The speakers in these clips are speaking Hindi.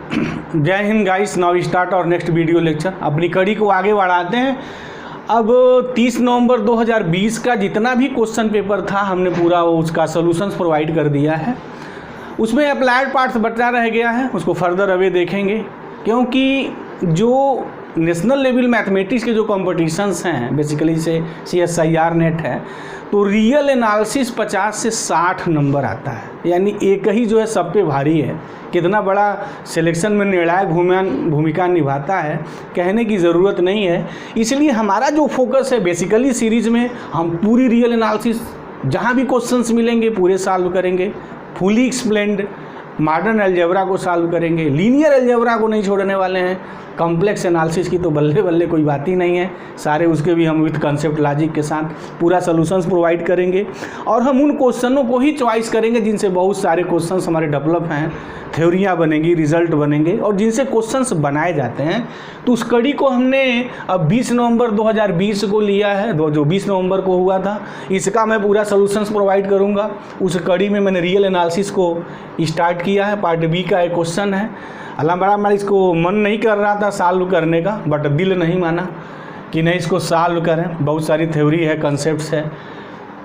जय हिंद गाइस, नाउ स्टार्ट और नेक्स्ट वीडियो लेक्चर। अपनी कड़ी को आगे बढ़ाते हैं। अब 30 नवंबर 2020 का जितना भी क्वेश्चन पेपर था हमने पूरा उसका सॉल्यूशंस प्रोवाइड कर दिया है। उसमें अप्लाइड पार्ट्स बचा रह गया है, उसको फर्दर अवे देखेंगे, क्योंकि जो नेशनल लेवल मैथमेटिक्स के जो कॉम्पिटिशन्स हैं बेसिकली से CSIR नेट है, तो रियल एनालिसिस 50 से 60 नंबर आता है, यानी एक ही जो है सब पे भारी है। कितना बड़ा सिलेक्शन में निर्णायक भूमिका निभाता है कहने की ज़रूरत नहीं है। इसलिए हमारा जो फोकस है बेसिकली सीरीज़ में हम पूरी रियल एनालिसिस जहाँ भी क्वेश्चंस मिलेंगे पूरे सॉल्व करेंगे, फुली एक्सप्लेन्ड मॉडर्न अलजेब्रा को सॉल्व करेंगे, लीनियर अलजेब्रा को नहीं छोड़ने वाले हैं। कॉम्प्लेक्स एनालिसिस की तो बल्ले बल्ले कोई बात ही नहीं है, सारे उसके भी हम विथ कंसेप्ट लॉजिक के साथ पूरा सॉल्यूशंस प्रोवाइड करेंगे। और हम उन क्वेश्चनों को ही चॉइस करेंगे जिनसे बहुत सारे क्वेश्चंस हमारे डेवलप हैं, थ्योरियाँ बनेंगी, रिजल्ट बनेंगे, और जिनसे क्वेश्चंस बनाए जाते हैं। तो उस कड़ी को हमने अब 20 नवंबर 2020 को लिया है, जो 20 नवंबर को हुआ था, इसका मैं पूरा सॉल्यूशंस प्रोवाइड करूँगा। उस कड़ी में मैंने रियल एनालिसिस को स्टार्ट किया है। पार्ट बी का एक क्वेश्चन है। अल्लाह बड़ा हमारा इसको मन नहीं कर रहा था सॉल्व करने का, बट दिल नहीं माना कि नहीं इसको सॉल्व करें। बहुत सारी थ्योरी है, कॉन्सेप्ट्स है,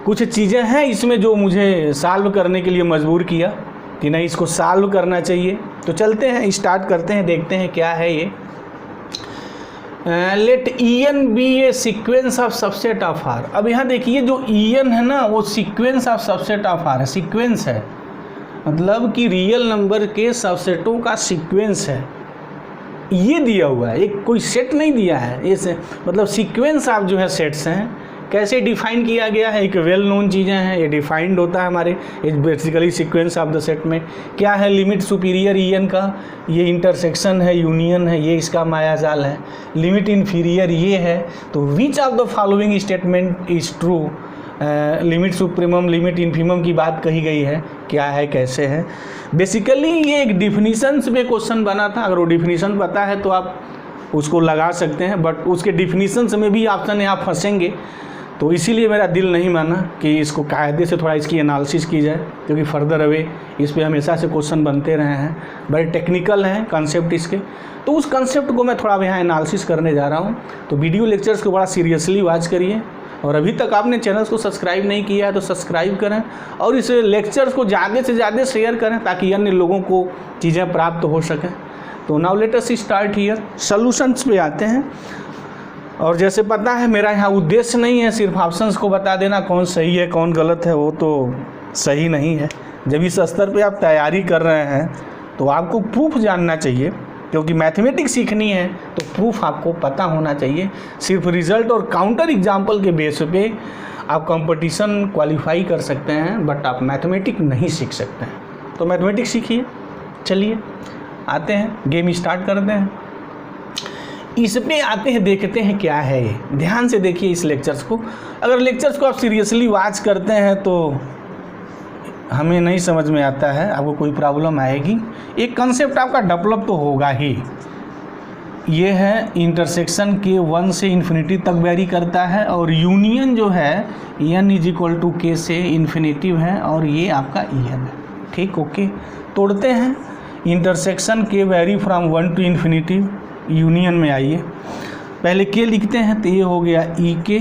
कुछ चीज़ें हैं इसमें जो मुझे सॉल्व करने के लिए मजबूर किया कि नहीं इसको सॉल्व करना चाहिए। तो चलते हैं, स्टार्ट करते हैं, देखते हैं क्या है ये। Let EN be a sequence of subset of R। अब यहाँ देखिए जो EN है ना वो sequence of subset of R है, सीक्वेंस है, मतलब कि रियल नंबर के सबसेटों का सीक्वेंस है। ये दिया हुआ है, एक कोई सेट नहीं दिया है, ये मतलब सीक्वेंस ऑफ जो है सेट्स हैं। कैसे डिफाइन किया गया है, एक वेल नोन चीज़ें हैं, ये डिफाइंड होता है हमारे basically sequence of the set में। क्या है लिमिट सुपीरियर EN का, ये इंटरसेक्शन है, यूनियन है, ये इसका मायाजाल है। लिमिट इन्फीरियर ये है, तो which of the following statement is true. Limit supremum limit infimum की बात कही गई है, क्या है कैसे है। बेसिकली ये एक डिफिनीशंस पे क्वेश्चन बना था। अगर वो डिफिनीशन पता है तो आप उसको लगा सकते हैं, बट उसके डिफिनीशंस में भी ऑप्शन है आप फंसेंगे। तो इसीलिए मेरा दिल नहीं माना कि इसको कायदे से थोड़ा इसकी एनालिसिस की जाए, क्योंकि फर्दर अवे इस पे हमेशा से क्वेश्चन बनते रहे हैं, बड़े टेक्निकल हैं कंसेप्ट इसके। तो उस कंसेप्ट को मैं थोड़ा यहाँ एनालिसिस करने जा रहा हूँ। तो वीडियो लेक्चर्स को बड़ा सीरियसली वॉच करिए, और अभी तक आपने चैनल्स को सब्सक्राइब नहीं किया है तो सब्सक्राइब करें, और इस लेक्चर्स को ज़्यादा से ज़्यादा शेयर करें ताकि अन्य लोगों को चीज़ें प्राप्त हो सकें। तो now let us start here. Solutions पे आते हैं। और जैसे पता है मेरा यहाँ उद्देश्य नहीं है सिर्फ ऑप्शंस को बता देना कौन सही है कौन गलत है, वो तो सही नहीं है। जब इस स्तर पे आप तैयारी कर रहे हैं तो आपको प्रूफ जानना चाहिए, क्योंकि मैथमेटिक्स सीखनी है तो प्रूफ आपको पता होना चाहिए। सिर्फ रिजल्ट और काउंटर एग्जाम्पल के बेस पे आप कंपटीशन क्वालिफाई कर सकते हैं, बट आप मैथमेटिक्स नहीं सीख सकते हैं। तो मैथमेटिक्स सीखिए। चलिए आते हैं, गेम स्टार्ट करते हैं। इस पे आते हैं, देखते हैं क्या है ये। ध्यान से देखिए इस लेक्चर्स को। अगर लेक्चर्स को आप सीरियसली वॉच करते हैं तो हमें नहीं समझ में आता है, आपको कोई प्रॉब्लम आएगी। एक कंसेप्ट आपका डेवलप तो होगा ही। ये है इंटरसेक्शन के 1 से इन्फिनिटी तक वेरी करता है, और यूनियन जो है N = K से इन्फिनिटिव है, और ये आपका EN है। ठीक, ओके। तोड़ते हैं। इंटरसेक्शन के very from 1 to infinitive, union में आइए। पहले K लिखते हैं तो ये हो गया EK।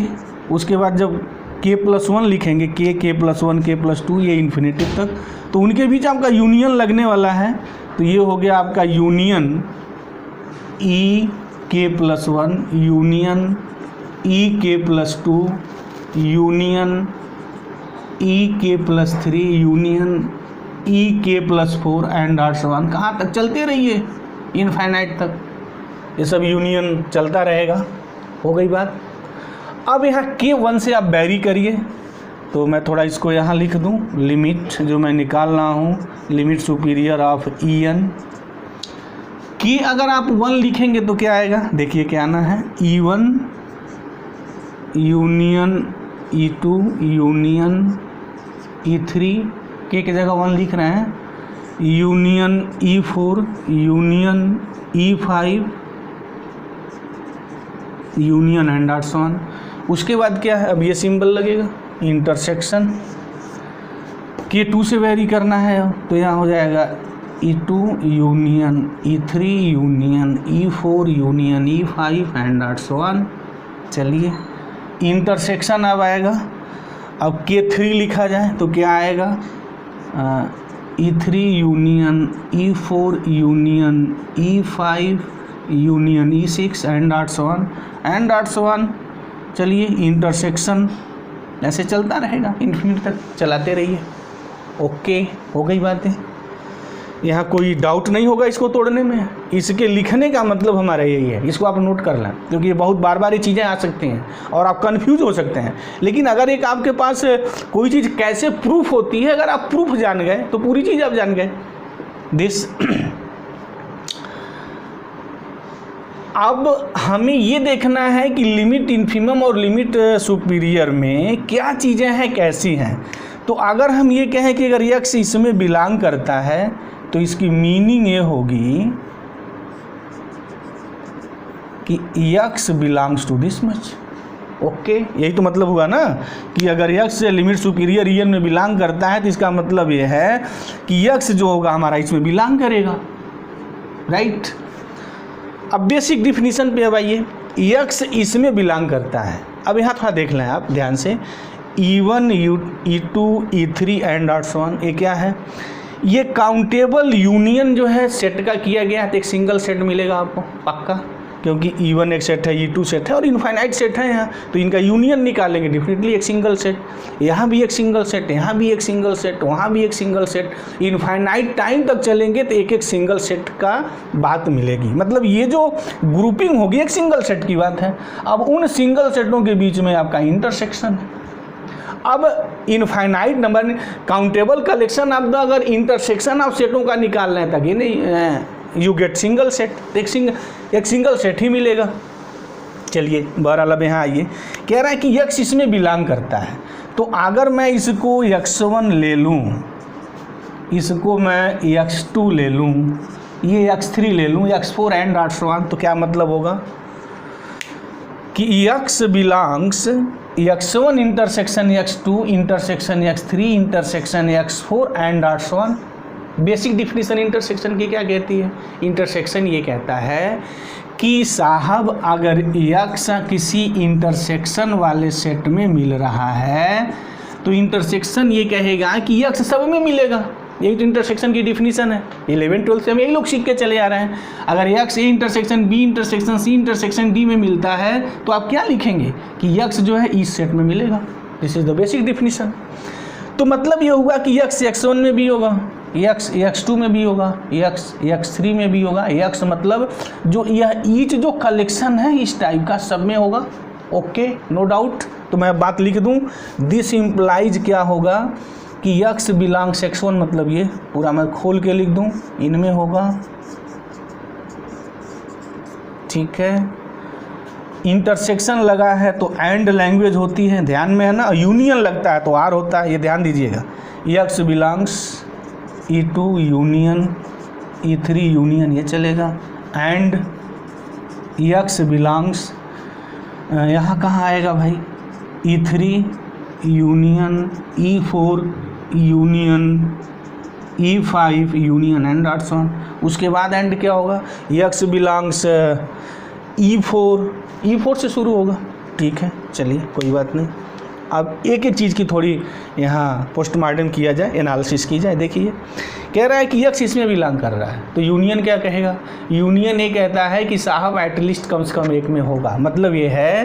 उसके बाद जब K+1 लिखेंगे, K+1 K+2 ये इन्फिनिटिव तक, तो उनके बीच आपका यूनियन लगने वाला है। तो ये हो गया आपका union EK+1 union EK+2 union EK+3 union EK+4 and +1। कहाँ तक चलते रहिए, इनफाइनाइट तक ये सब यूनियन चलता रहेगा। हो गई बात। अब यहाँ K1 से आप वेरी करिए, तो मैं थोड़ा इसको यहाँ लिख दूँ। लिमिट जो मैं निकाल रहा हूँ, लिमिट सुपीरियर ऑफ EN की अगर आप 1 लिखेंगे तो क्या आएगा, देखिए क्या आना है, E1 union E2 union E3, K की जगह 1 लिख रहे हैं, union E4 union E5 union and +1। उसके बाद क्या है, अब ये सिंबल लगेगा इंटरसेक्शन। K2 से वेरी करना है तो यहाँ हो जाएगा E2 union E3 union E4 union E5 and so on. चलिए इंटरसेक्शन अब आएगा। अब K3 लिखा जाए तो क्या आएगा, E3 union E4 union E5 union E6 and so on. चलिए इंटरसेक्शन ऐसे चलता रहेगा, इन्फिनिट तक चलाते रहिए। ओके, हो गई बातें, यहाँ कोई डाउट नहीं होगा इसको तोड़ने में। इसके लिखने का मतलब हमारा यही है, इसको आप नोट कर लें, क्योंकि ये बहुत बार बार ये चीज़ें आ सकती हैं और आप कंफ्यूज हो सकते हैं। लेकिन अगर एक आपके पास कोई चीज़ कैसे प्रूफ होती है, अगर आप प्रूफ जान गए तो पूरी चीज़ आप जान गए। दिस अब हमें ये देखना है कि लिमिट इन्फिमम और लिमिट सुपीरियर में क्या चीज़ें हैं, कैसी हैं। तो अगर हम ये कहें कि अगर यक्स इसमें बिलोंग करता है तो इसकी मीनिंग ये होगी कि x belongs to this much. Okay, यही तो मतलब हुआ ना कि अगर यक्स लिमिट सुपीरियर रीजन में बिलोंग करता है तो इसका मतलब ये है कि यक्स जो होगा हमारा इसमें बिलोंग करेगा, राइट। अब बेसिक डिफिनीशन पे अब आइए, यक्स इसमें बिलोंग करता है। अब यहाँ थोड़ा देख लें आप ध्यान से, E1 E2 E3 and so on, ये क्या है, ये काउंटेबल यूनियन जो है सेट का किया गया है। तो एक सिंगल सेट मिलेगा आपको पक्का, क्योंकि E1 एक सेट है, E2 सेट है और इनफाइनाइट सेट है यहाँ, तो इनका यूनियन निकालेंगे डेफिनेटली एक सिंगल सेट। यहाँ भी एक सिंगल सेट, यहाँ भी एक सिंगल सेट, वहाँ भी एक सिंगल सेट, इनफाइनाइट टाइम तक चलेंगे तो एक एक सिंगल सेट का बात मिलेगी। मतलब ये जो ग्रुपिंग होगी एक सिंगल सेट की बात है। अब उन सिंगल सेटों के बीच में आपका इंटरसेक्शन है। अब इनफाइनाइट नंबर काउंटेबल कलेक्शन, अब अगर इंटरसेक्शन आप सेटों का निकाल रहे हैं तक ये नहीं, यू गेट सिंगल सेट, एक सिंगल सेट ही मिलेगा। चलिए बहरहाल अब यहाँ आइए, कह रहा है कि यक्स इसमें बिलोंग करता है। तो अगर मैं इसको x1 ले लूँ, इसको मैं x2 ले लूँ, ये x3 ले लूँ, x4 एंड सो ऑन, तो क्या मतलब होगा कि x belongs x1 intersection x2 intersection x3 intersection x4 and so on. Basic definition intersection की क्या कहती है? इंटरसेक्शन ये कहता है कि साहब अगर x किसी इंटरसेक्शन वाले सेट में मिल रहा है तो इंटरसेक्शन ये कहेगा कि x सब में मिलेगा। यही तो इंटरसेक्शन की डिफिनीशन है। 11 12 से हम यही लोग सीख के चले आ रहे हैं। अगर x A intersection B intersection C intersection D में मिलता है तो आप क्या लिखेंगे कि x जो है इस सेट में मिलेगा। This is the basic definition. तो मतलब ये होगा कि x x1 में भी होगा, x x2 में भी होगा, x x3 में भी होगा। x मतलब जो यह ईच जो कलेक्शन है इस टाइप का सब में होगा। Okay, no doubt. तो मैं बात लिख दूं, दिस इम्प्लाइज क्या होगा कि x बिलोंग्स x1, मतलब ये पूरा मैं खोल के लिख दूं, इनमें होगा, ठीक है। इंटरसेक्शन लगा है तो एंड लैंग्वेज होती है, ध्यान में है ना। यूनियन लगता है तो आर होता है, ये ध्यान दीजिएगा। x belongs E2 union E3 union, ये चलेगा। एंड x बिलोंग्स यहाँ कहाँ आएगा भाई, E3 union E4 union E5 union and so on. उसके बाद एंड क्या होगा, x बिलोंग्स E4 से शुरू होगा, ठीक है। चलिए कोई बात नहीं। अब एक एक चीज़ की थोड़ी यहाँ पोस्टमार्टम किया जाए, एनालिसिस की जाए। देखिए कह रहा है कि x इसमें बिलोंग कर रहा है तो यूनियन क्या कहेगा, यूनियन ये कहता है कि साहब एटलीस्ट कम से कम एक में होगा। मतलब ये है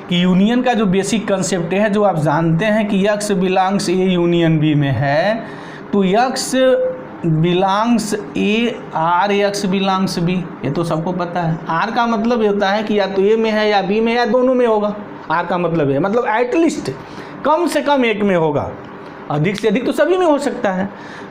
कि यूनियन का जो बेसिक कंसेप्ट है, जो आप जानते हैं कि x belongs A union B में है तो x belongs A or x belongs B, ये तो सबको पता है। r का मतलब होता है कि या तो ए में है या बी में या दोनों में होगा। r का मतलब है, मतलब एटलीस्ट कम से कम एक में होगा, अधिक से अधिक तो सभी में हो सकता है।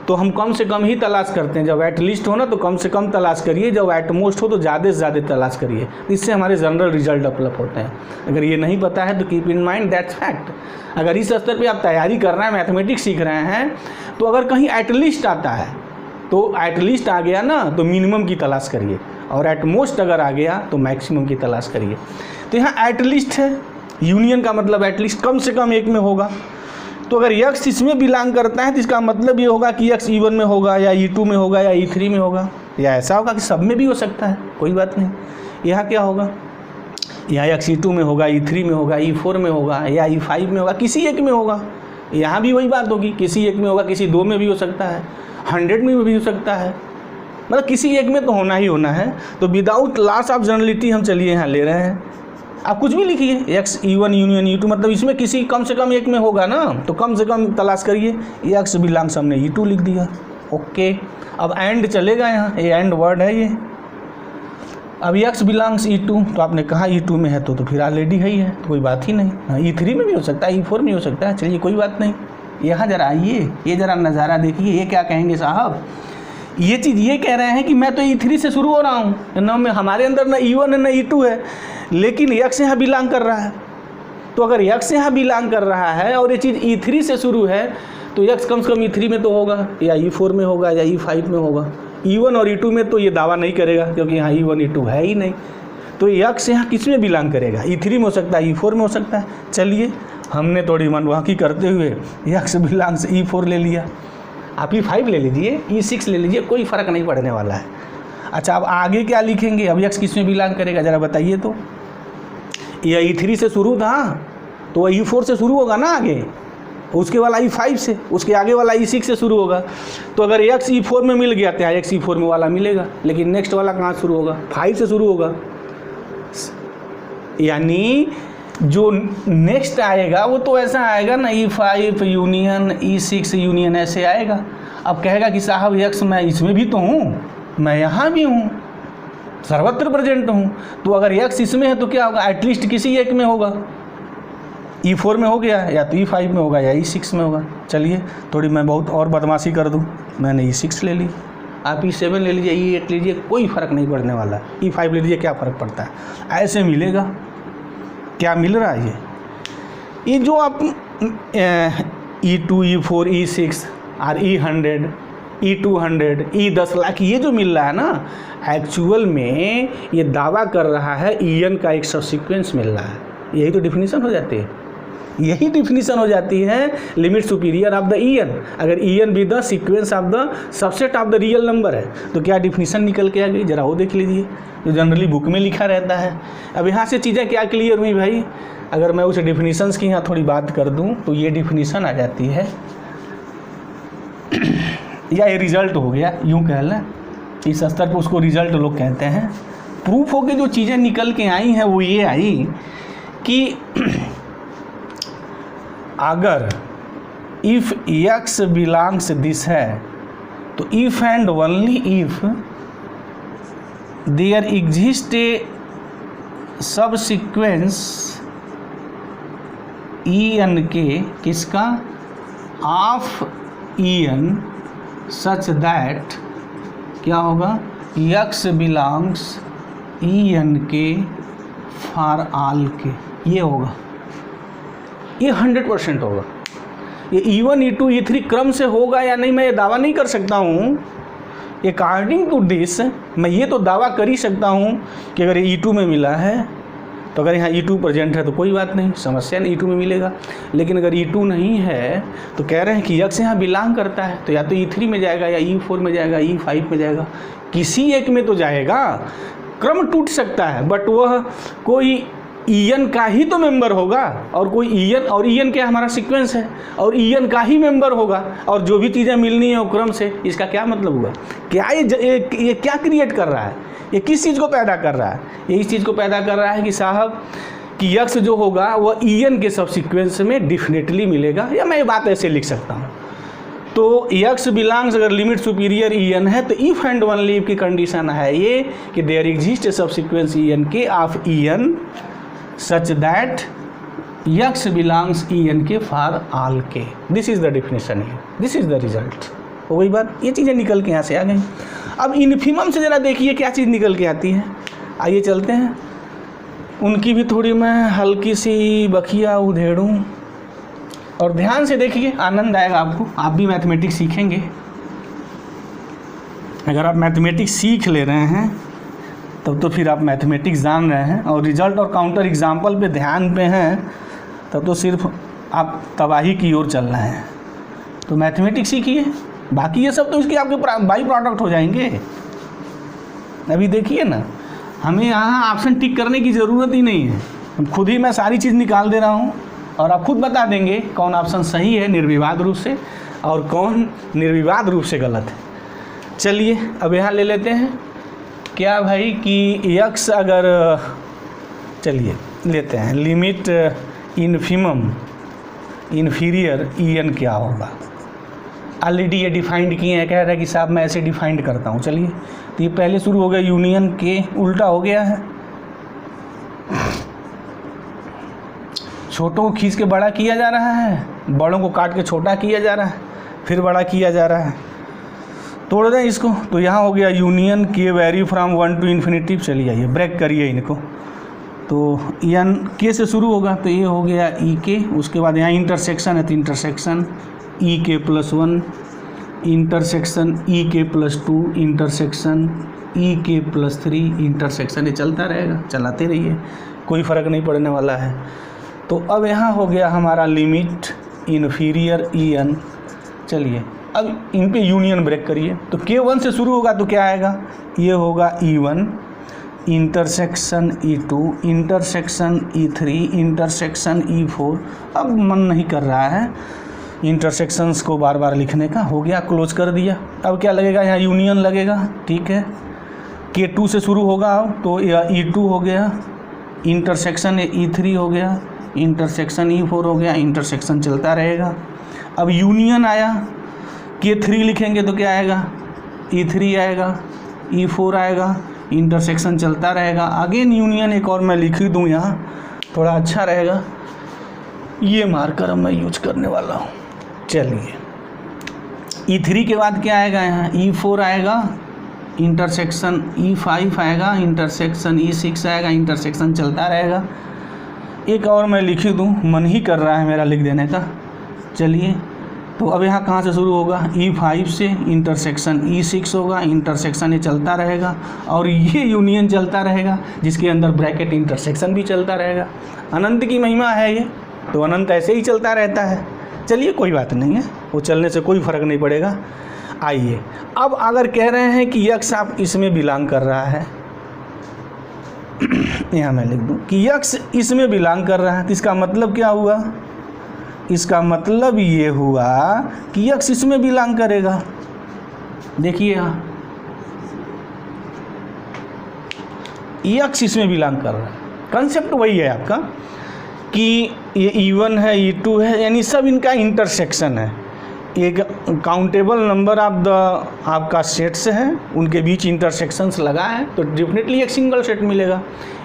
तो हम कम से कम ही तलाश करते हैं। जब एटलीस्ट हो ना तो कम से कम तलाश करिए, जब एटमोस्ट हो तो ज़्यादा से ज़्यादा तलाश करिए। इससे हमारे जनरल रिजल्ट डेवलप होते हैं। अगर ये नहीं पता है तो keep in mind that's fact. अगर इस स्तर पे आप तैयारी कर रहे हैं, मैथमेटिक्स सीख रहे हैं, तो अगर कहीं एटलीस्ट आता है तो एटलीस्ट आ गया ना तो मिनिमम की तलाश करिए, और एटमोस्ट अगर आ गया तो मैक्सिमम की तलाश करिए। तो यहाँ एटलीस्ट है, यूनियन का मतलब एटलीस्ट कम से कम एक में होगा। तो अगर x इसमें बिलोंग करता है तो इसका मतलब ये होगा कि x E1 में होगा या E2 में होगा या E3 में होगा, या ऐसा होगा कि सब में भी हो सकता है, कोई बात नहीं। यहाँ क्या होगा, यहाँ x E2 में होगा, E3 में होगा, E4 में होगा या E5 में होगा, किसी एक में होगा। यहाँ भी वही बात होगी, किसी एक में होगा, किसी दो में भी हो सकता है, 100 में भी हो सकता है, मतलब किसी एक में तो होना ही होना है। तो विदाउट लॉस ऑफ जनरलिटी हम चलिए यहाँ ले रहे हैं, आप कुछ भी लिखिए, x E1 यूनियन E2, मतलब इसमें किसी कम से कम एक में होगा ना, तो कम से कम तलाश करिए। x बिलोंग्स हमने E2 लिख दिया, ओके। अब एंड चलेगा, यहाँ ये एंड वर्ड है ये। अब x बिलोंग्स E2, तो आपने कहा E2 में है तो फिर ऑलरेडी है तो कोई बात ही नहीं। हाँ, E3 में भी हो सकता है, E4 में हो सकता है, चलिए कोई बात नहीं। यहाँ जरा आइए, ये जरा नज़ारा देखिए, ये क्या कहेंगे साहब, ये चीज़ ये कह रहे हैं कि मैं तो E3 से शुरू हो रहा हूँ ना, में हमारे अंदर ना E1 है ना E2 है, लेकिन x यहाँ बिलोंग कर रहा है। तो अगर x यहाँ बिलोंग कर रहा है और ये चीज़ E3 से शुरू है तो x कम से कम E3 में तो होगा या E4 में होगा या E5 में होगा। E1 और E2 में तो ये दावा नहीं करेगा क्योंकि यहाँ E1 E2 है ही नहीं। तो x यहाँ किस में बिलोंग करेगा, E3 में हो सकता है, E4 में हो सकता है। चलिए हमने थोड़ी मनवाकी करते हुए x बिलोंग्स E4 ले लिया, आप E5 ले लीजिए, E6 ले लीजिए, कोई फ़र्क नहीं पड़ने वाला है। अच्छा, अब आगे क्या लिखेंगे, अब x किस में बिलोंग करेगा ज़रा बताइए तो। यह E3 से शुरू था तो वह E4 से शुरू होगा ना आगे, उसके वाला E5 से, उसके आगे वाला E6 से शुरू होगा। तो अगर x E4 में मिल गया तो x E4 में वाला मिलेगा, लेकिन नेक्स्ट वाला कहाँ शुरू होगा, 5 से शुरू होगा। यानी जो नेक्स्ट आएगा वो तो ऐसा आएगा ना, E5 यूनियन E6 यूनियन ऐसे आएगा। अब कहेगा कि साहब x मैं इसमें भी तो हूँ, मैं यहाँ भी हूँ, सर्वत्र प्रेजेंट हूँ। तो अगर x इसमें है तो क्या होगा, एटलीस्ट किसी एक में होगा, E4 में हो गया या तो E5 में होगा या E6 में होगा। चलिए थोड़ी मैं बहुत और बदमाशी कर दूँ, मैंने E6 ले ली, आप E7 ले लीजिए, E8 लीजिए, कोई फ़र्क नहीं पड़ने वाला। E5 ले लीजिए, क्या फ़र्क पड़ता है, ऐसे मिलेगा। क्या मिल रहा है ये जो आप E2 E4 E6 और E100 E200 E10 लाख ये जो मिल रहा है ना, एक्चुअल में ये दावा कर रहा है En का एक सब सीक्वेंस मिल रहा है। यही तो डिफिनीशन हो जाती है, यही डिफिनीशन हो जाती है limit superior of the En। अगर En भी the sequence of the subset of the real number है तो क्या डिफिनीशन निकल के आ गई, जरा वो देख लीजिए, जो जनरली बुक में लिखा रहता है। अब यहाँ से चीज़ें क्या क्लियर हुई भाई, अगर मैं उस डिफिनीशंस की यहाँ थोड़ी बात कर दूँ तो ये डिफिनीशन आ जाती है, या ये रिजल्ट हो गया, यूँ कह लें, इस स्तर पर उसको रिजल्ट लोग कहते हैं। प्रूफ होके जो चीज़ें निकल के आई हैं वो ये आई कि अगर इफ़ x बिलोंग्स दिस है तो if and only if there exist a subsequence En के किसका, ऑफ En सच दैट क्या होगा, x बिलोंग्स En के फॉर ऑल के, ये होगा, ये 100% होगा। ये E1 E2 E3 क्रम से होगा या नहीं मैं ये दावा नहीं कर सकता हूँ। अकॉर्डिंग टू दिस मैं ये तो दावा कर ही सकता हूँ कि अगर E2 में मिला है तो अगर यहाँ E2 प्रेजेंट है तो कोई बात नहीं, समस्या नहीं, E2 में मिलेगा। लेकिन अगर E2 नहीं है तो कह रहे हैं कि x यहाँ बिलोंग करता है तो या तो E3 में जाएगा या E4 में जाएगा, E5 में जाएगा, किसी एक में तो जाएगा। क्रम टूट सकता है बट वह कोई En का ही तो मेंबर होगा, और कोई En, और En क्या हमारा सीक्वेंस है और En का ही मेंबर होगा, और जो भी चीज़ें मिलनी है वो क्रम से। इसका क्या मतलब हुआ, क्या ये क्या क्रिएट कर रहा है, ये किस चीज़ को पैदा कर रहा है, ये इस चीज़ को पैदा कर रहा है कि साहब कि x जो होगा वह En के सब सीक्वेंस में डिफिनेटली मिलेगा, या मैं ये बात ऐसे लिख सकता हूँ। तो x बिलोंग्स अगर लिमिट सुपीरियर En है तो इफ़ एंड ओनली इफ की कंडीशन है ये कि देयर एग्जिस्ट सब सीक्वेंस En के of En such that x belongs En के फॉर ऑल के। दिस इज़ द डिफिनेशन है, दिस इज़ द रिजल्ट। हो गई बात, ये चीज़ें निकल के यहाँ से आ गई। अब इन्फिमम से ज़रा देखिए क्या चीज़ निकल के आती है। आइए चलते हैं, उनकी भी थोड़ी मैं हल्की सी बखिया उधेड़ूँ, और ध्यान से देखिए, आनंद आएगा आपको, आप भी मैथमेटिक्स सीखेंगे। अगर आप मैथमेटिक्स सीख ले रहे हैं तब तो फिर आप मैथमेटिक्स जान रहे हैं, और रिजल्ट और काउंटर एग्जाम्पल पे ध्यान पे हैं तब तो सिर्फ आप तबाही की ओर चल रहे हैं। तो मैथमेटिक्स सीखिए, बाकी ये सब तो इसके आपके बाई प्रोडक्ट हो जाएंगे। अभी देखिए ना, हमें यहाँ ऑप्शन टिक करने की ज़रूरत ही नहीं है, खुद ही मैं सारी चीज़ निकाल दे रहा हूँ और आप खुद बता देंगे कौन ऑप्शन सही है निर्विवाद रूप से और कौन निर्विवाद रूप से गलत है। चलिए अब यहाँ ले लेते हैं क्या भाई कि यक्स अगर, चलिए लेते हैं लिमिट इन्फिमम इन्फीरियर en क्या होगा। ऑलरेडी ये डिफाइंड किए हैं, कह रहा है कि साहब मैं ऐसे डिफाइंड करता हूँ। चलिए तो ये पहले शुरू हो गया यूनियन के उल्टा हो गया है, छोटों को खींच के बड़ा किया जा रहा है, बड़ों को काट के छोटा किया जा रहा है, फिर बड़ा किया जा रहा है। तोड़ दें इसको, तो यहाँ हो गया यूनियन के वैरी फ्रॉम 1 to इन्फिनिटी। चलिए आइए ब्रेक करिए इनको, तो एन के से शुरू होगा तो ये हो गया ई के, उसके बाद यहाँ इंटरसेक्शन है तो इंटरसेक्शन ई के प्लस 1, इंटरसेक्शन ई के प्लस 2, इंटरसेक्शन ई के प्लस 3, इंटरसेक्शन ये चलता रहेगा, चलाते रहिए, कोई फ़र्क नहीं पड़ने वाला है। तो अब यहाँ हो गया हमारा लिमिट इन्फीरियर en। चलिए अब इन पे यूनियन ब्रेक करिए, तो k1 से शुरू होगा तो क्या आएगा, ये होगा e1 intersection e2 intersection e3 intersection e4। अब मन नहीं कर रहा है इंटरसेक्शंस को बार बार लिखने का, हो गया क्लोज कर दिया। अब क्या लगेगा, यहाँ यूनियन लगेगा, ठीक है। k2 से शुरू होगा अब तो e2 हो गया, इंटरसेक्शन e3 हो गया, इंटरसेक्शन e4 हो गया, इंटरसेक्शन चलता रहेगा। अब यूनियन आया, k3 लिखेंगे तो क्या आएगा, e3 आएगा, e4 आएगा, इंटरसेक्शन चलता रहेगा। अगेन यूनियन एक और मैं लिख ही दूँ यहाँ, थोड़ा अच्छा रहेगा, ये मार्कर अब मैं यूज करने वाला हूँ। चलिए e3 के बाद क्या आएगा, यहाँ e4 आएगा, इंटरसेक्शन e5 आएगा, इंटरसेक्शन e6 आएगा, इंटरसेक्शन चलता रहेगा। एक और मैं लिख ही दूँ, मन ही कर रहा है मेरा लिख देने का। चलिए तो अब यहाँ कहाँ से शुरू होगा, e5 से, इंटरसेक्शन e6 होगा, इंटरसेक्शन ये चलता रहेगा और ये यूनियन चलता रहेगा जिसके अंदर ब्रैकेट इंटरसेक्शन भी चलता रहेगा। अनंत की महिमा है ये, तो अनंत ऐसे ही चलता रहता है। चलिए कोई बात नहीं है, वो चलने से कोई फ़र्क नहीं पड़ेगा। आइए अब अगर कह रहे हैं कि यक्स आप इसमें बिलोंग कर रहा है, यहाँ मैं लिख दूँ कि यक्स इसमें बिलोंग कर रहा है, तो इसका मतलब क्या हुआ, इसका मतलब ये हुआ कि यक्स इसमें बिलोंग करेगा। देखिए यहाँ यक्स इसमें बिलोंग कर रहा है, कंसेप्ट वही है आपका कि ये e1 है e2 है, यानी सब इनका इंटरसेक्शन है। एक काउंटेबल नंबर ऑफ द आपका सेट्स है, उनके बीच इंटरसेक्शंस लगा है तो डेफिनेटली एक सिंगल सेट मिलेगा।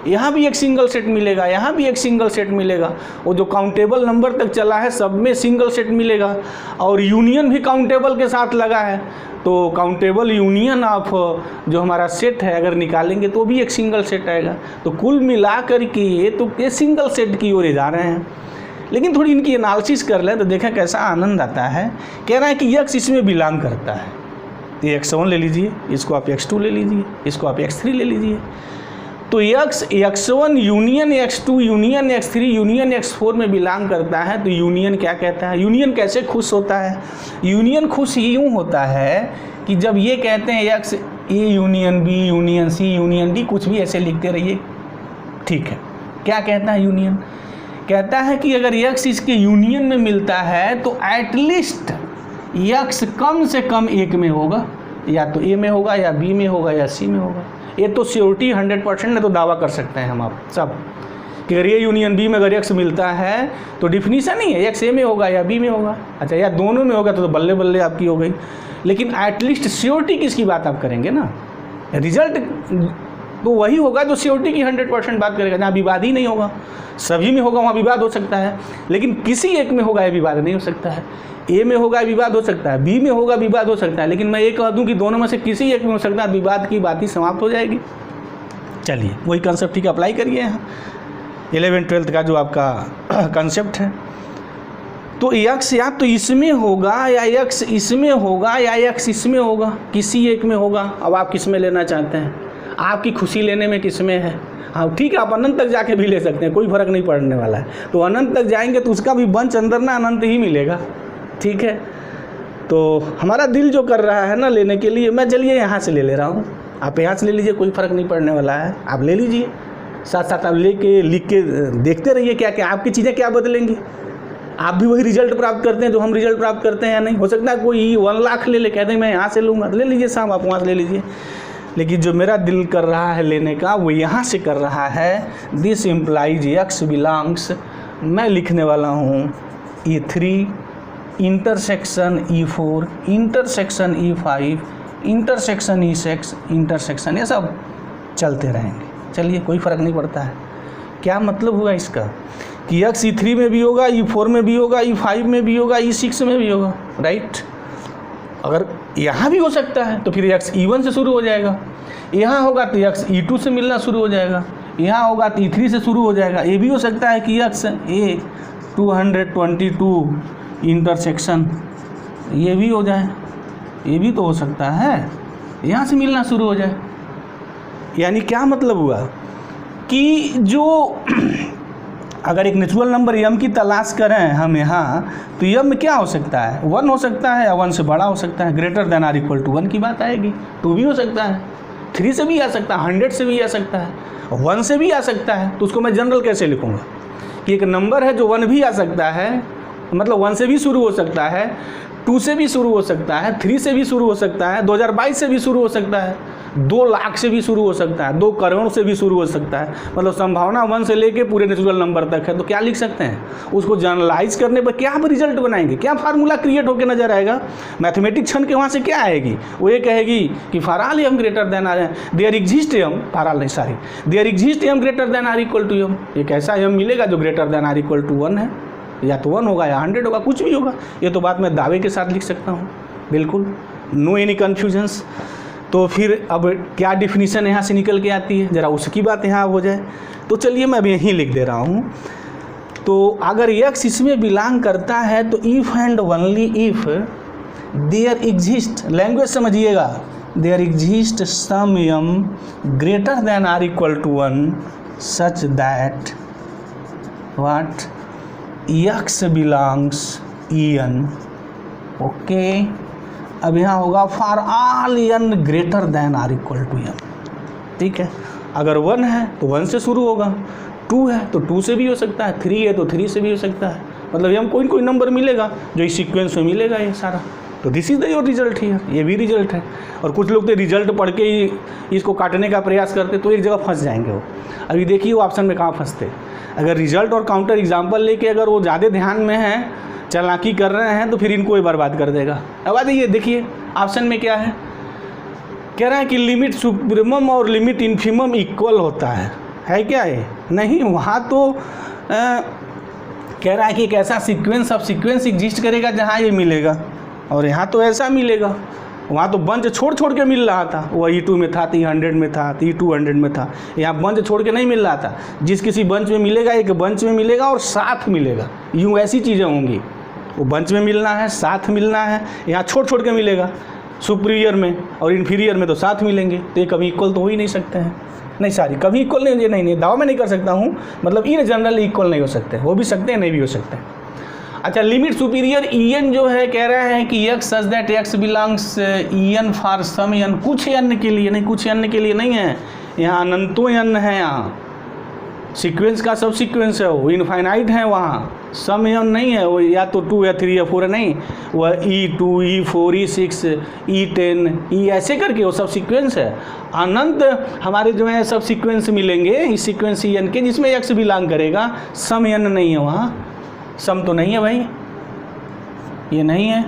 यहाँ भी एक सिंगल सेट मिलेगा, यहाँ भी एक सिंगल सेट मिलेगा। वो जो काउंटेबल नंबर तक चला है सब में सिंगल सेट मिलेगा और यूनियन भी काउंटेबल के साथ लगा है, तो काउंटेबल यूनियन ऑफ जो हमारा सेट है अगर निकालेंगे तो भी एक सिंगल सेट आएगा। तो कुल मिला कर के तो ये सिंगल सेट की ओर जा रहे हैं। लेकिन थोड़ी इनकी एनालिसिस कर लें तो देखें कैसा आनंद आता है। कह रहा है कि यक्स इसमें बिलोंग करता है, ये x1 ले लीजिए, इसको आप x2 ले लीजिए, इसको आप x3 ले लीजिए। तो x x1 union x2 union x3 union x4 में बिलोंग करता है। तो यूनियन क्या कहता है, यूनियन कैसे खुश होता है, यूनियन खुश यूँ होता है कि जब ये कहते हैं x A union B union C union D, कुछ भी ऐसे लिखते रहिए, ठीक है। क्या कहता है यूनियन, कहता है कि अगर यक्स इसके यूनियन में मिलता है तो एटलीस्ट यक्स कम से कम एक में होगा, या तो ए में होगा या बी में होगा या सी में होगा। ये तो श्योरिटी 100% है, तो दावा कर सकते हैं हम आप सब कि अगर ये यूनियन बी में अगर यक्स मिलता है तो डिफिनीशन नहीं है यक्स ए में होगा या बी में होगा। अच्छा, या दोनों में होगा तो बल्ले बल्ले आपकी हो गई। लेकिन एटलीस्ट श्योरिटी किसकी बात आप करेंगे ना, रिजल्ट तो वही होगा जो श्योरिटी की 100% बात करेगा, जहाँ विवाद ही नहीं होगा। सभी में होगा वहाँ विवाद हो सकता है, लेकिन किसी एक में होगा ये विवाद नहीं हो सकता है। ए में होगा विवाद हो सकता है, बी में होगा विवाद हो सकता है, लेकिन मैं ये कह दूं कि दोनों में से किसी एक में हो सकता है, विवाद की बात ही समाप्त हो जाएगी। चलिए वही कंसेप्ट ठीक अप्लाई करिए यहाँ 11th-12th का जो आपका कंसेप्ट है। तो यक्स या तो इसमें होगा या यक्स इसमें होगा या यक्स इसमें होगा, किसी एक में होगा। अब आप किस में लेना चाहते हैं, आपकी खुशी लेने में किस में है। हाँ ठीक है, आप अनंत तक जाके भी ले सकते हैं, कोई फ़र्क नहीं पड़ने वाला है। तो अनंत तक जाएंगे तो उसका भी बंच अंदर ना अनंत ही मिलेगा। ठीक है, तो हमारा दिल जो कर रहा है ना लेने के लिए, मैं चलिए यहाँ से ले रहा हूँ, आप यहाँ से ले लीजिए, कोई फ़र्क नहीं पड़ने वाला है, आप ले लीजिए। साथ साथ आप लेके लिख के देखते रहिए क्या क्या आपकी चीज़ें क्या बदलेंगी। आप भी वही रिजल्ट प्राप्त करते हैं जो हम रिजल्ट प्राप्त करते हैं या नहीं। हो सकता है कोई 1 लाख ले कहते हैं मैं यहाँ से लूँगा, तो ले लीजिए साहब, आप वहाँ से ले लीजिए। लेकिन जो मेरा दिल कर रहा है लेने का वो यहाँ से कर रहा है। दिस इम्प्लाइज एक्स बिलोंग्स, मैं लिखने वाला हूँ E3 intersection E4 intersection E5 intersection E6 intersection, ये सब चलते रहेंगे। चलिए कोई फ़र्क नहीं पड़ता है। क्या मतलब हुआ इसका कि एक्स E3 में भी होगा, E4 में भी होगा, E5 में भी होगा, E6 में भी होगा, राइट। अगर यहाँ भी हो सकता है तो फिर एक्स E1 से शुरू हो जाएगा, यहाँ होगा तो एक्स E2 से मिलना शुरू हो जाएगा, यहाँ होगा तो E3 से शुरू हो जाएगा। ये भी हो सकता है कि एक्स A222 इंटरसेक्शन ये भी हो जाए, ये भी तो हो सकता है, यहाँ से मिलना शुरू हो जाए। यानी क्या मतलब हुआ कि जो अगर एक नेचुरल नंबर यम की तलाश करें हम यहाँ, तो यम में क्या हो सकता है, 1 हो सकता है या 1 से बड़ा हो सकता है, greater than or equal to 1 की बात आएगी। 2 भी हो सकता है, 3 से भी आ सकता है, 100 से भी आ सकता है, 1 से भी आ सकता है। तो उसको मैं जनरल कैसे लिखूँगा कि एक नंबर है जो 1 भी आ सकता है, मतलब 1 से भी शुरू हो सकता है, 2 से भी शुरू हो सकता है, 3 से भी शुरू हो सकता है, 2022 से भी शुरू हो सकता है, 2 लाख से भी शुरू हो सकता है, 2 करोड़ से भी शुरू हो सकता है। मतलब संभावना 1 से लेके पूरे नेचुरल नंबर तक है। तो क्या लिख सकते हैं, उसको जनरलाइज करने पर क्या आप रिजल्ट बनाएंगे, क्या फार्मूला क्रिएट होकर नजर आएगा। मैथमेटिक्स क्षण के वहाँ से क्या आएगी, वो ये कहेगी कि for M greater than or, there exist M, there exist M greater than or equal to M. एक ऐसा एम मिलेगा जो greater than or equal to 1 है, या तो 1 होगा या 100 होगा, कुछ भी होगा। ये तो बात मैं दावे के साथ लिख सकता हूँ, बिल्कुल नो एनी कन्फ्यूजन्स। तो फिर अब क्या डिफिनीशन यहाँ से निकल के आती है, ज़रा उसकी बात यहाँ हो जाए। तो चलिए मैं अब यहीं लिख दे रहा हूँ। तो अगर एक्स इसमें बिलोंग करता है तो if and only if there exist, language समझिएगा, there exist some M greater than or equal to 1 such that what X belongs EN। Okay, अब यहाँ होगा for all N greater than or equal to M। ठीक है, अगर 1 है तो 1 से शुरू होगा, 2 है तो 2 से भी हो सकता है, 3 है तो 3 से भी हो सकता है। मतलब हम कोई नंबर मिलेगा जो इस सीक्वेंस में मिलेगा ये सारा। तो this is the your result here, ये भी रिजल्ट है। और कुछ लोग तो रिजल्ट पढ़ के ही इसको काटने का प्रयास करते तो एक जगह फंस जाएंगे वो। अभी देखिए वो ऑप्शन में कहाँ फंसते। अगर रिजल्ट और काउंटर एग्जाम्पल लेके अगर वो ज़्यादा ध्यान में है, चालाकी कर रहे हैं, तो फिर इनको ही बर्बाद कर देगा। अब आ जाइए देखिए ऑप्शन में क्या है, कह रहा है कि लिमिट सुप्रीमम और लिमिट इन्फीमम इक्वल होता है क्या ये? नहीं, वहाँ तो कह रहा है कि एक ऐसा सीक्वेंस ऑफ सीक्वेंस एग्जिस्ट करेगा जहाँ ये मिलेगा, और यहाँ तो ऐसा मिलेगा। वहाँ तो बंच छोड़ के मिल रहा था, वो E2 में था, तो 100 में था, तो 200 में था। यहाँ बंच छोड़ के नहीं मिल रहा था, जिस किसी बंच में मिलेगा एक बंच में मिलेगा और साथ मिलेगा, यूँ ऐसी चीज़ें होंगी। वो बंच में मिलना है, साथ मिलना है, यहाँ छोड़ के मिलेगा। सुपीरियर में और इन्फीरियर में तो साथ मिलेंगे, तो ये कभी इक्वल तो हो ही नहीं सकते हैं। नहीं सॉरी, कभी इक्वल नहीं दावा मैं नहीं कर सकता हूँ, मतलब इन जनरल इक्वल नहीं हो सकते, हो भी सकते हैं नहीं भी हो सकते हैं। अच्छा, लिमिट सुपीरियर EN जो है कह रहे हैं कि x such that x belongs EN for some N, कुछ N के लिए नहीं, कुछ N के लिए नहीं है, यहाँ अनंतों N है। यहाँ सीक्वेंस का सब सीक्वेंस है, वो इनफाइनाइट है, वहाँ सम N नहीं है, वो या तो 2 या 3 या 4 नहीं, वह E2 E4 E6 E10 E ऐसे करके वो सब सीक्वेंस है। अनंत हमारे जो है सब सीक्वेंस मिलेंगे इस सीक्वेंस EN के, जिसमें एक्स बिलोंग करेगा, सम N नहीं है वहाँ, सम तो नहीं है भाई, ये नहीं है।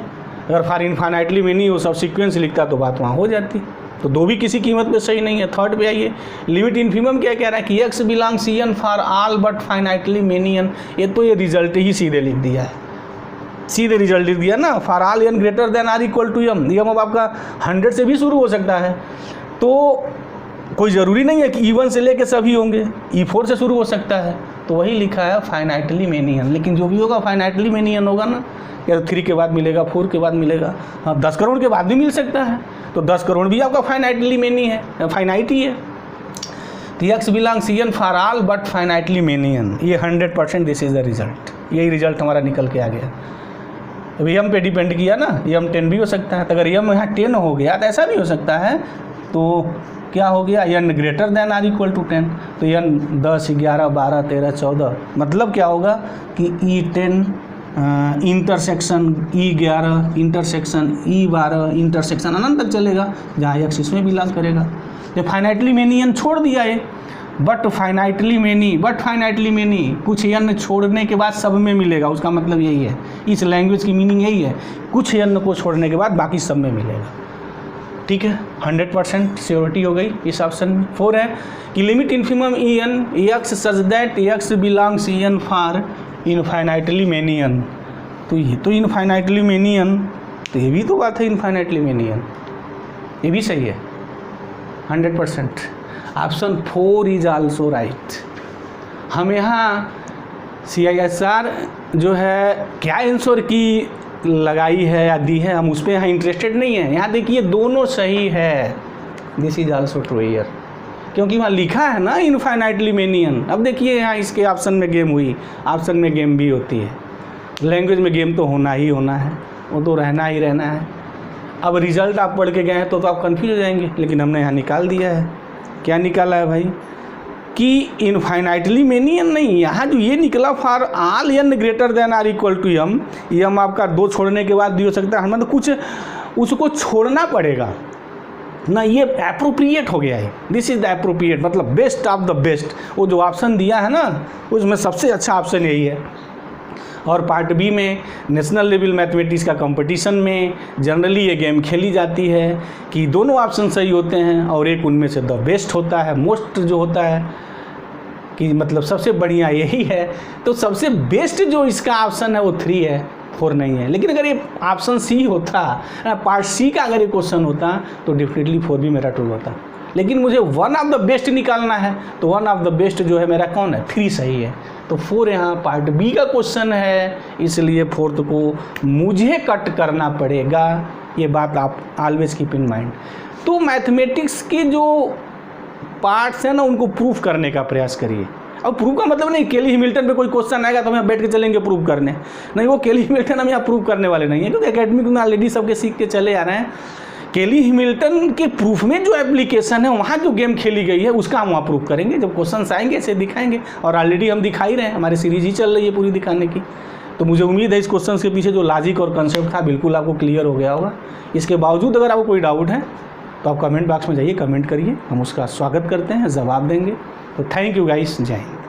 अगर फॉर इनफाइनाइटली में नहीं वो सब सीक्वेंस लिखता तो बात वहाँ हो जाती। तो 2 भी किसी कीमत पे सही नहीं है। थर्ड पे आइए, लिमिट इन्फीमम क्या कह रहा है कि x belongs EN for all but finitely many N। ये तो ये रिजल्ट ही सीधे लिख दिया है, सीधे रिजल्ट लिख दिया ना, for all N greater than or equal to M। अब आपका 100 से भी शुरू हो सकता है, तो कोई ज़रूरी नहीं है कि E1 से लेके सभी होंगे, E4 से शुरू हो सकता है। तो वही लिखा है फाइनाइटली मेनी N, लेकिन जो भी होगा फाइनाइटली मेनी N होगा ना, या तो 3 के बाद मिलेगा, 4 के बाद मिलेगा, हाँ 10 करोड़ के बाद भी मिल सकता है। तो 10 करोड़ भी आपका फाइनाइटली मेनी है, फाइनाइट ही है। तो x belongs N for all but finitely many N, ये 100% दिस इज द रिजल्ट, यही रिजल्ट हमारा निकल के आ गया। अभी एम पे डिपेंड किया ना, एम 10 भी हो सकता है, तो अगर एम यहाँ 10 हो गया तो ऐसा भी हो सकता है, तो क्या हो गया N greater than or equal to 10, तो एन 10, 11, 12, 13, 14, मतलब क्या होगा कि E10 intersection E11 intersection E12 intersection अनंत तक चलेगा, जहाँ एक्स इसमें बिलोंग करेगा। तो फाइनाइटली मेनी एन छोड़ दिया है, बट फाइनाइटली मेनी कुछ एन छोड़ने के बाद सब में मिलेगा, उसका मतलब यही है, इस लैंग्वेज की मीनिंग यही है, कुछ एन को छोड़ने के बाद बाकी सब में मिलेगा। ठीक है, 100% श्योरिटी हो गई इस ऑप्शन में। 4 है कि limit infimum E N x such that x belongs E N for infinitely many N, तो ये तो इनफाइनाइटली मेनी एन, तो ये भी तो बात है इनफाइनाइटली मेनी एन, ये भी सही है 100%। Option 4 is also right. हम यहाँ CISR जो है क्या आंसर की लगाई है या दी है, हम उस पर यहाँ इंटरेस्टेड नहीं है। यहाँ देखिए दोनों सही है, this is also true here, क्योंकि वहाँ लिखा है ना इनफाइनाइटली मेनी एन। अब देखिए यहाँ इसके ऑप्शन में गेम हुई, ऑप्शन में गेम भी होती है, लैंग्वेज में गेम तो होना ही होना है, वो तो रहना ही रहना है। अब रिजल्ट आप पढ़ के गए हैं तो आप कन्फ्यूज हो जाएंगे, लेकिन हमने यहाँ निकाल दिया है। क्या निकाला है भाई कि इनफाइनाइटली मेनी एन नहीं, यहाँ जो ये निकला for all N greater than or equal to M, ये हम आपका 2 छोड़ने के बाद भी हो सकता है, हमें तो कुछ उसको छोड़ना पड़ेगा ना, ये एप्रोप्रिएट हो गया है, दिस इज़ द एप्रोप्रिएट, मतलब बेस्ट ऑफ द बेस्ट। वो जो ऑप्शन दिया है ना उसमें सबसे अच्छा ऑप्शन यही है। और पार्ट बी में नेशनल लेवल मैथमेटिक्स का कंपटीशन में जनरली ये गेम खेली जाती है कि दोनों ऑप्शन सही होते हैं और एक उनमें से द बेस्ट होता है, मोस्ट जो होता है कि मतलब सबसे बढ़िया यही है। तो सबसे बेस्ट जो इसका ऑप्शन है वो 3 है, 4 नहीं है। लेकिन अगर ये ऑप्शन सी होता, पार्ट सी का अगर ये क्वेश्चन होता तो डेफिनेटली 4 भी मेरा ट्रू होता, लेकिन मुझे वन ऑफ द बेस्ट निकालना है, तो वन ऑफ द बेस्ट जो है मेरा कौन है, 3 सही है। तो 4 यहाँ पार्ट बी का क्वेश्चन है, इसलिए 4th को मुझे कट करना पड़ेगा, ये बात आप ऑलवेज कीप इन माइंड। तो मैथमेटिक्स के जो पार्ट्स हैं ना उनको प्रूफ करने का प्रयास करिए। अब प्रूफ का मतलब नहीं केली हैमिल्टन पे कोई क्वेश्चन आएगा तो हम यहाँ बैठ के चलेंगे प्रूफ करने, नहीं, वो केली हैमिल्टन हम यहाँ प्रूफ करने वाले नहीं है, क्योंकि एकेडमिक में ऑलरेडी सबके सीख के चले आ रहे हैं। केली हैमिल्टन के प्रूफ में जो एप्लीकेशन है, वहाँ जो गेम खेली गई है उसका हम वहाँ प्रूफ करेंगे, जब क्वेश्चन आएंगे इसे दिखाएंगे, और ऑलरेडी हम दिखा ही रहे हैं, हमारी सीरीज ही चल रही है पूरी दिखाने की। तो मुझे उम्मीद है इस क्वेश्चन के पीछे जो लॉजिक और कंसेप्ट था बिल्कुल आपको क्लियर हो गया होगा। इसके बावजूद अगर आपको कोई डाउट है तो आप कमेंट बॉक्स में जाइए, कमेंट करिए, हम उसका स्वागत करते हैं, जवाब देंगे। तो थैंक यू गाइस, जय हिंद।